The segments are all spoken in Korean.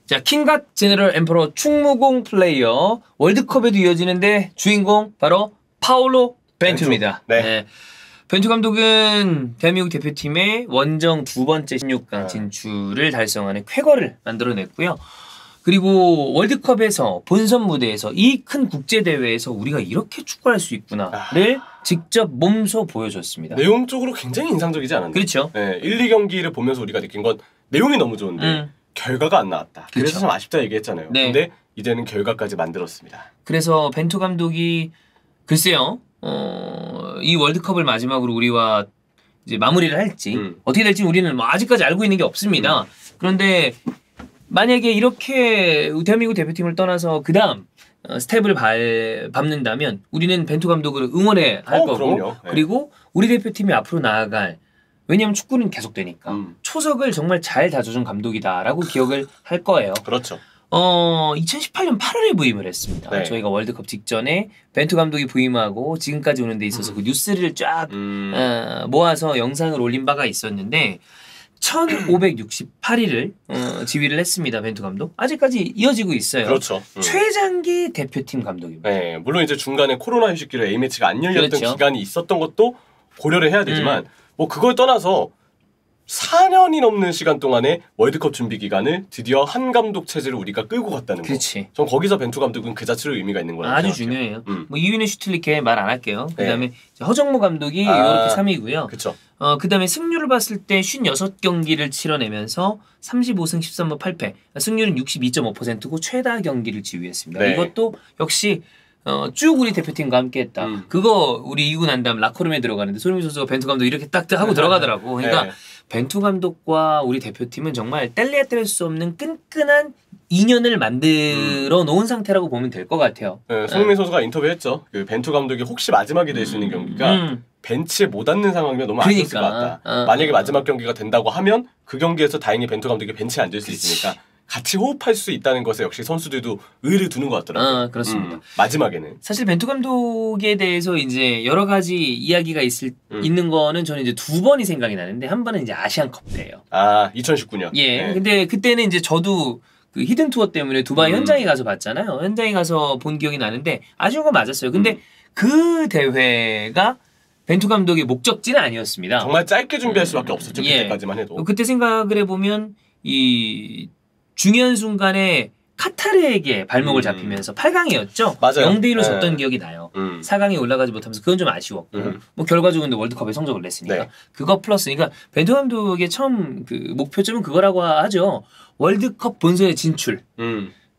자, 킹갓 제너럴 엠퍼러 충무공 플레이어 월드컵에도 이어지는데 주인공 바로 파올로 벤투입니다. 네. 벤투 감독은 대한민국 대표팀의 원정 2번째 16강 진출을 달성하는 쾌거를 만들어냈고요. 그리고 월드컵에서 본선 무대에서 이 큰 국제대회에서 우리가 이렇게 축구할 수 있구나를 직접 몸소 보여줬습니다. 내용적으로 굉장히 인상적이지 않았나요? 그렇죠. 네, 1, 2경기를 보면서 우리가 느낀 건 내용이 너무 좋은데 결과가 안 나왔다. 그래서 그렇죠. 참 아쉽다 얘기했잖아요. 네. 근데 이제는 결과까지 만들었습니다. 그래서 벤투 감독이 글쎄요. 이 월드컵을 마지막으로 우리와 이제 마무리를 할지 어떻게 될지 우리는 뭐 아직까지 알고 있는 게 없습니다. 그런데 만약에 이렇게 대한민국 대표팀을 떠나서 그 다음 스텝을 밟는다면 우리는 벤투 감독을 응원해야 할 거고 그럼요. 네. 그리고 우리 대표팀이 앞으로 나아갈 왜냐하면 축구는 계속되니까 초석을 정말 잘 다져준 감독이다라고 기억을 할 거예요. 그렇죠. 2018년 8월에 부임을 했습니다. 네. 저희가 월드컵 직전에 벤투 감독이 부임하고 지금까지 오는 데 있어서 그 뉴스를 쫙 모아서 영상을 올린 바가 있었는데 1568일을 지휘를 했습니다. 벤투 감독. 아직까지 이어지고 있어요. 그렇죠. 최장기 대표팀 감독입니다. 네, 물론 이제 중간에 코로나 휴식기로 A매치가 안 열렸던 그렇죠. 기간이 있었던 것도 고려를 해야 되지만 뭐 그걸 떠나서 4년이 넘는 시간 동안에 월드컵 준비 기간을 드디어 한 감독 체제를 우리가 끌고 갔다는 거. 그렇지. 전 거기서 벤투 감독은 그 자체로 의미가 있는 거라고 아주 생각해요. 중요해요. 뭐 이윤의 슈틸리케 말 안 할게요. 그다음에 허정무 감독이 이렇게 3위고요. 그렇죠. 그다음에 승률을 봤을 때 56경기를 치러내면서 35승 13무 8패. 승률은 62.5%고 최다 경기를 지휘했습니다. 네. 이것도 역시 쭉 우리 대표팀과 함께했다. 그거 우리 이기고 난 다음 라커룸에 들어가는데 손흥민 선수가 벤투 감독 이렇게 딱 하고 들어가더라고. 그러니까 네. 벤투 감독과 우리 대표팀은 정말 뗄래야 뗄 수 없는 끈끈한 인연을 만들어 놓은 상태라고 보면 될 것 같아요. 네, 손흥민 선수가 인터뷰했죠. 그 벤투 감독이 혹시 마지막이 될 수 있는 경기가 벤치에 못 앉는 상황이면 너무 아쉬울 것 같다. 만약에 마지막 경기가 된다고 하면 그 경기에서 다행히 벤투 감독이 벤치에 앉을 수 있으니까 같이 호흡할 수 있다는 것에 역시 선수들도 의의를 두는 것 같더라고요. 그렇습니다. 마지막에는. 사실 벤투 감독에 대해서 이제 여러 가지 이야기가 있는 거는 저는 이제 2번이 생각이 나는데 한 번은 이제 아시안컵 때예요. 2019년. 예. 네. 근데 그때는 이제 저도 그 히든 투어 때문에 두바이 현장에 가서 봤잖아요. 현장에 가서 본 기억이 나는데 아쉬운 건 맞았어요. 근데 그 대회가 벤투 감독의 목적지는 아니었습니다. 정말 짧게 준비할 수밖에 없었죠. 그때까지만 해도. 그때 생각을 해보면 이 중요한 순간에 카타르에게 발목을 잡히면서 8강이었죠. 맞아요. 0대1로 졌던 기억이 나요. 4강에 올라가지 못하면서 그건 좀 아쉬웠고 뭐 결과적으로 근데 월드컵에 성적을 냈으니까 네. 그거 플러스 그러니까 벤투 감독의 처음 그 목표점은 그거라고 하죠. 월드컵 본선에 진출.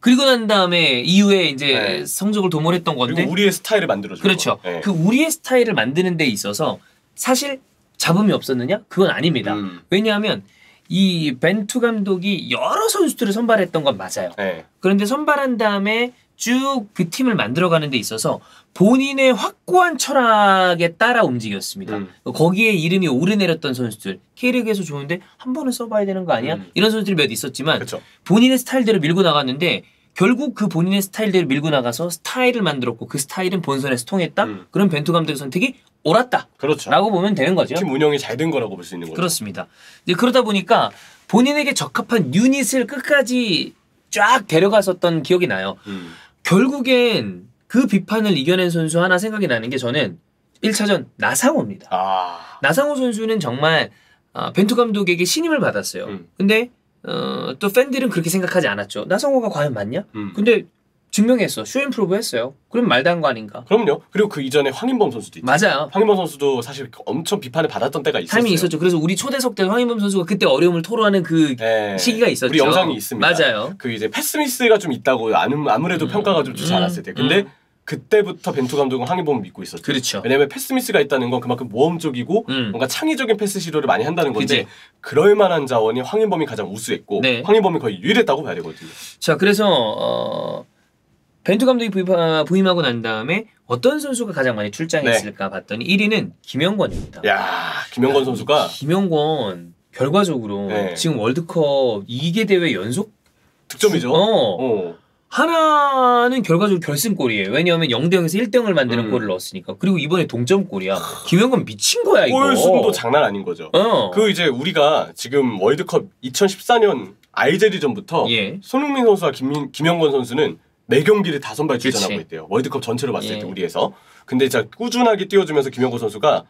그리고 난 다음에 이후에 이제 성적을 도모했던 건데 그리고 우리의 스타일을 만들어주는 그렇죠. 네. 그 우리의 스타일을 만드는 데 있어서 사실 잡음이 없었느냐? 그건 아닙니다. 왜냐하면 이 벤투 감독이 여러 선수들을 선발했던 건 맞아요. 네. 그런데 선발한 다음에 쭉 그 팀을 만들어가는 데 있어서 본인의 확고한 철학에 따라 움직였습니다. 거기에 이름이 오르내렸던 선수들 K리그에서 좋은데 한 번은 써봐야 되는 거 아니야? 이런 선수들이 몇 있었지만 그쵸. 본인의 스타일대로 밀고 나갔는데 결국 그 본인의 스타일대로 밀고 나가서 스타일을 만들었고 그 스타일은 본선에서 통했다? 그럼 벤투 감독의 선택이 옳았다. 그렇죠. 라고 보면 되는 거죠. 팀 운영이 잘 된 거라고 볼 수 있는 거죠. 그렇습니다. 이제 그러다 보니까 본인에게 적합한 유닛을 끝까지 쫙 데려갔었던 기억이 나요. 결국엔 그 비판을 이겨낸 선수 하나 생각이 나는 게 저는 1차전 나상호입니다. 나상호 선수는 정말 벤투 감독에게 신임을 받았어요. 근데 또 팬들은 그렇게 생각하지 않았죠. 나상호가 과연 맞냐? 근데 증명했어. 쇼앤프로브 했어요. 그럼 말도 안 거 아닌가? 그럼요. 그리고 그 이전에 황인범 선수도 있죠. 맞아요. 황인범 선수도 사실 엄청 비판을 받았던 때가 있었어요. 타이밍이 있었죠. 그래서 우리 초대석 때 황인범 선수가 그때 어려움을 토로하는 그 시기가 있었죠. 우리 영상이 있습니다. 맞아요. 그 이제 패스미스가 좀 있다고 아무래도 평가가 좀 좋지 않았을 때. 근데 그때부터 벤투 감독은 황인범을 믿고 있었죠. 그렇죠. 왜냐면 패스미스가 있다는 건 그만큼 모험적이고 뭔가 창의적인 패스 시도를 많이 한다는 건데 그치. 그럴 만한 자원이 황인범이 가장 우수했고 네. 황인범이 거의 유일했다고 봐야 되거든요. 자, 그래서 벤투 감독이 부임하고 난 다음에 어떤 선수가 가장 많이 출장했을까 봤더니 1위는 김영권입니다. 야, 김영권 선수가 김영권 결과적으로 지금 월드컵 2개 대회 연속 득점이죠. 하나는 결과적으로 결승골이에요. 왜냐하면 0대0에서 1대0을 만드는 골을 넣었으니까. 그리고 이번에 동점골이야. 김영건 미친 거야 이거. 골 수도 장난 아닌 거죠. 그 이제 우리가 지금 월드컵 2014년 알제리전부터 예. 손흥민 선수와 김영건 선수는 매 경기를 다 선발 출전하고 있대요. 월드컵 전체로 봤을 때 예. 우리에서. 근데 진짜 꾸준하게 뛰어주면서 김영건 선수가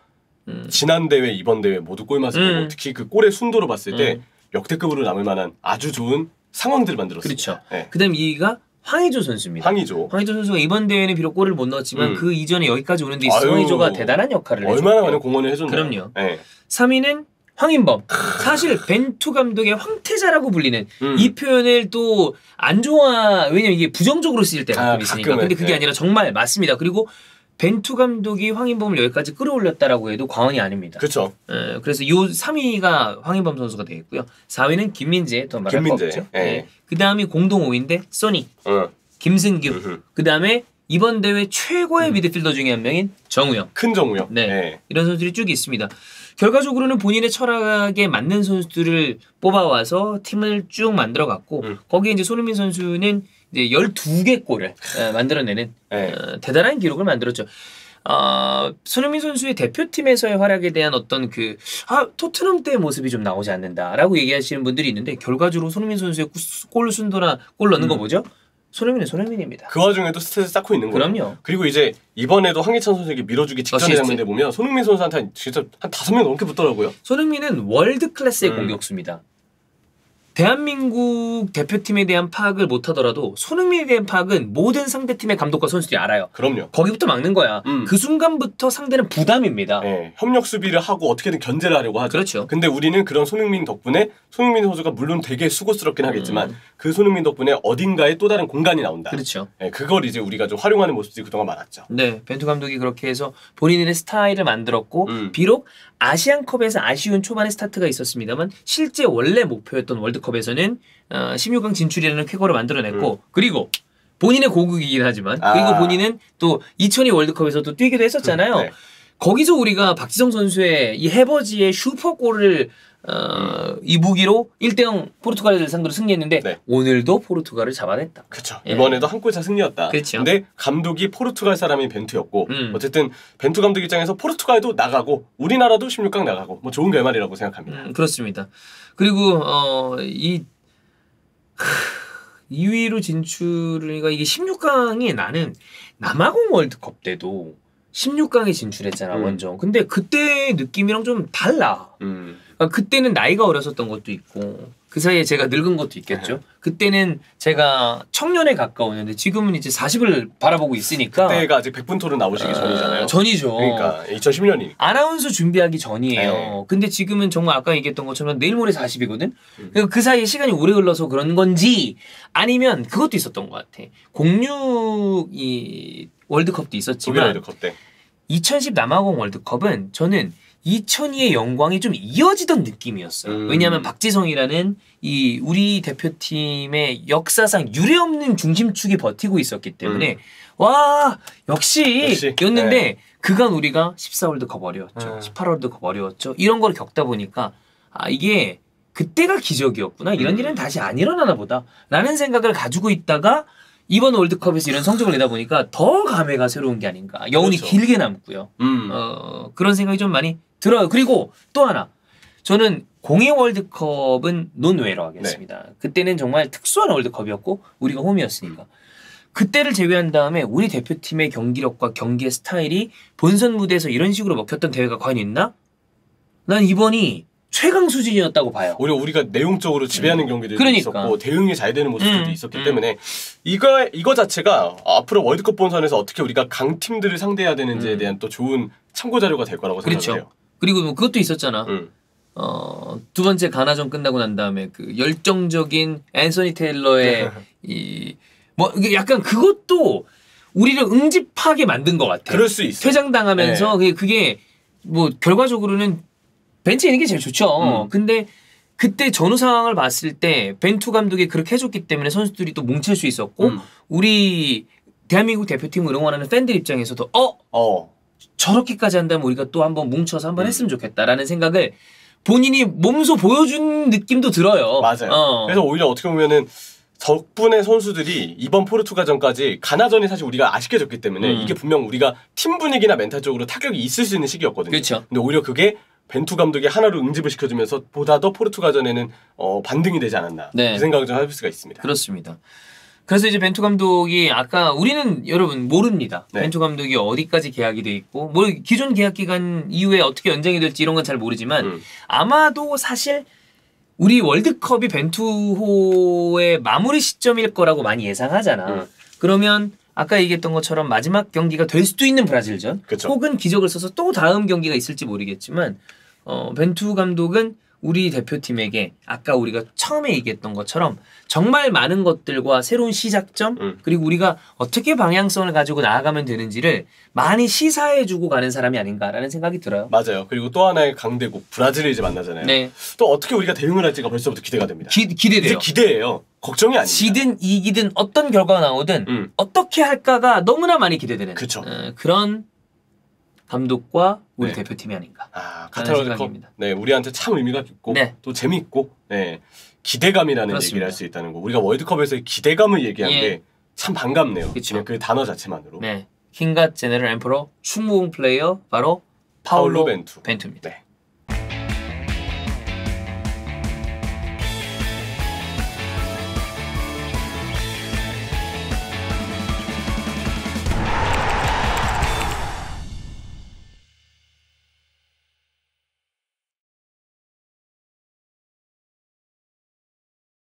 지난 대회, 이번 대회 모두 골맛을 보고 특히 그 골의 순도로 봤을 때 역대급으로 남을 만한 아주 좋은 상황들을 만들었어요. 그렇죠. 네. 그다음 2위가 황의조 선수입니다. 황의조 선수가 이번 대회는 비록 골을 못 넣었지만 그 이전에 여기까지 오는 데 있어 황의조가 대단한 역할을 해줬고 얼마나 많은 공헌을 해줬나요? 그럼요. 네. 3위는 황인범. 사실 벤투 감독의 황태자라고 불리는 이 표현을 또 안 좋아. 왜냐면 이게 부정적으로 쓰일 때가 가끔 있으니까. 근데 그게 아니라 정말 맞습니다. 그리고 벤투 감독이 황인범을 여기까지 끌어올렸다라고 해도 과언이 아닙니다. 그렇죠. 그래서 요 3위가 황인범 선수가 되겠고요. 4위는 김민재, 더 말할 거 없죠. 네. 그 다음이 공동 5위인데 소니, 김승규. 그 다음에 이번 대회 최고의 미드필더 중에 한 명인 정우영. 큰 정우영. 네. 네. 이런 선수들이 쭉 있습니다. 결과적으로는 본인의 철학에 맞는 선수들을 뽑아와서 팀을 쭉 만들어갔고 거기에 이제 손흥민 선수는 이제 12개 골을 만들어내는 대단한 기록을 만들었죠. 손흥민 선수의 대표팀에서의 활약에 대한 어떤 토트넘 때의 모습이 좀 나오지 않는다라고 얘기하시는 분들이 있는데 결과적으로 손흥민 선수의 골 순도나 골 넣는 거 보죠. 손흥민은 손흥민입니다. 그 와중에도 스탯을 쌓고 있는 거예요. 그럼요. 그리고 이제 이번에도 황희찬 선수에게 밀어주기 직전의 장면에 보면 손흥민 선수한테 진짜 한 5명 넘게 붙더라고요. 손흥민은 월드 클래스의 공격수입니다. 대한민국 대표팀에 대한 파악을 못하더라도 손흥민에 대한 파악은 모든 상대팀의 감독과 선수들이 알아요. 그럼요. 거기부터 막는 거야. 그 순간부터 상대는 부담입니다. 네, 협력 수비를 하고 어떻게든 견제를 하려고 하죠. 그렇죠. 근데 우리는 그런 손흥민 덕분에 손흥민 선수가 물론 되게 수고스럽긴 하겠지만 그 손흥민 덕분에 어딘가에 또 다른 공간이 나온다. 그렇죠. 네, 그걸 이제 우리가 좀 활용하는 모습들이 그동안 많았죠. 네, 벤투 감독이 그렇게 해서 본인의 스타일을 만들었고 비록 아시안컵에서 아쉬운 초반에 스타트가 있었습니다만 실제 원래 목표였던 월드컵에서는 16강 진출이라는 쾌거를 만들어냈고 그리고 본인의 고국이긴 하지만 그리고 본인은 또 2002 월드컵에서도 뛰기도 했었잖아요. 네. 거기서 우리가 박지성 선수의 이 해버지의 슈퍼골을 이 무기로 1대0 포르투갈을 상대로 승리했는데 네. 오늘도 포르투갈을 잡아냈다. 그렇죠. 예. 이번에도 한 골차 승리였다. 그렇죠. 근데 감독이 포르투갈 사람인 벤투였고 어쨌든 벤투 감독 입장에서 포르투갈도 나가고 우리나라도 16강 나가고 뭐 좋은 결말이라고 생각합니다. 그렇습니다. 그리고 2위로 진출이가 이게 16강이 나는 남아공 월드컵 때도 16강에 진출했잖아 원정. 근데 그때 느낌이랑 좀 달라. 그러니까 그때는 나이가 어렸었던 것도 있고 그 사이에 제가 늙은 것도 있겠죠. 그때는 제가 청년에 가까웠는데 지금은 이제 40을 바라보고 있으니까 그때가 아직 백분토론 나오시기 전이잖아요. 전이죠. 그러니까 2010년이니까 아나운서 준비하기 전이에요. 네. 근데 지금은 정말 아까 얘기했던 것처럼 내일 모레 40이거든. 그러니까 그 사이에 시간이 오래 흘러서 그런 건지 아니면 그것도 있었던 것 같아. 06 이 월드컵도 있었지만 월드컵 때 2010 남아공 월드컵은 저는 2002의 영광이 좀 이어지던 느낌이었어요. 왜냐하면 박지성이라는 이 우리 대표팀의 역사상 유례없는 중심축이 버티고 있었기 때문에 와 역시였는데 네. 그간 우리가 14 월드컵 어려웠죠. 18 월드컵 어려웠죠. 이런 걸 겪다 보니까 이게 그때가 기적이었구나. 이런 일은 다시 안 일어나나 보다 라는 생각을 가지고 있다가 이번 월드컵에서 이런 성적을 내다 보니까 더 감회가 새로운 게 아닌가. 여운이 그렇죠. 길게 남고요. 그런 생각이 좀 많이 들어요. 그리고 또 하나. 저는 02 월드컵은 논외로 하겠습니다. 네. 그때는 정말 특수한 월드컵이었고 우리가 홈이었으니까. 그때를 제외한 다음에 우리 대표팀의 경기력과 경기의 스타일이 본선 무대에서 이런 식으로 먹혔던 대회가 과연 있나? 난 이번이 최강 수준이었다고 봐요. 오히려 우리가 내용적으로 지배하는 경기들도 있었고 대응이 잘 되는 모습들도 있었기 때문에 이거 자체가 앞으로 월드컵 본선에서 어떻게 우리가 강팀들을 상대해야 되는지에 대한 또 좋은 참고 자료가 될 거라고 그렇죠. 생각해요. 그리고 뭐 그것도 있었잖아. 두 번째 가나전 끝나고 난 다음에 그 열정적인 앤서니 테일러의 뭐 약간 그것도 우리를 응집하게 만든 것 같아. 그럴 수 있어. 퇴장당하면서 네. 그게 뭐 결과적으로는 벤치에 있는 게 제일 좋죠. 근데 그때 전후 상황을 봤을 때 벤투 감독이 그렇게 해줬기 때문에 선수들이 또 뭉칠 수 있었고 우리 대한민국 대표팀을 응원하는 팬들 입장에서도 저렇게까지 한다면 우리가 또 한번 뭉쳐서 한번 했으면 좋겠다라는 생각을 본인이 몸소 보여준 느낌도 들어요. 맞아요. 그래서 오히려 어떻게 보면은 덕분에 선수들이 이번 포르투갈전까지 가나전이 사실 우리가 아쉽게 졌기 때문에 이게 분명 우리가 팀 분위기나 멘탈적으로 타격이 있을 수 있는 시기였거든요. 그렇죠. 근데 오히려 그게 벤투 감독이 하나로 응집을 시켜주면서 보다 더 포르투갈전에는 반등이 되지 않았나 네. 그 생각을 좀 해볼 수가 있습니다. 그렇습니다. 그래서 이제 벤투 감독이 아까 우리는 여러분 모릅니다. 네. 벤투 감독이 어디까지 계약이 돼 있고 뭐 기존 계약 기간 이후에 어떻게 연장이 될지 이런 건 잘 모르지만 아마도 사실 우리 월드컵이 벤투호의 마무리 시점일 거라고 많이 예상하잖아. 그러면 아까 얘기했던 것처럼 마지막 경기가 될 수도 있는 브라질전 그쵸. 혹은 기적을 써서 또 다음 경기가 있을지 모르겠지만 벤투 감독은 우리 대표팀에게 아까 우리가 처음에 얘기했던 것처럼 정말 많은 것들과 새로운 시작점 그리고 우리가 어떻게 방향성을 가지고 나아가면 되는지를 많이 시사해주고 가는 사람이 아닌가라는 생각이 들어요. 맞아요. 그리고 또 하나의 강대국 브라질을 이제 만나잖아요. 네. 또 어떻게 우리가 대응을 할지가 벌써부터 기대가 됩니다. 기대돼요. 이제 기대예요. 걱정이 아니에요. 지든 이기든 어떤 결과가 나오든 어떻게 할까가 너무나 많이 기대되는 그런 감독과 우리 네. 대표팀이 아닌가. 카타르 월드컵. 네, 우리한테 참 의미가 깊고 또 재미있고 기대감이라는 그렇습니다. 얘기를 할 수 있다는 거. 우리가 월드컵에서의 기대감을 얘기한 예. 게 참 반갑네요. 그쵸. 그 단어 자체만으로. 네. 킹갓 제네럴 엠퍼러 충무공 플레이어 바로 파울로 벤투입니다. 네.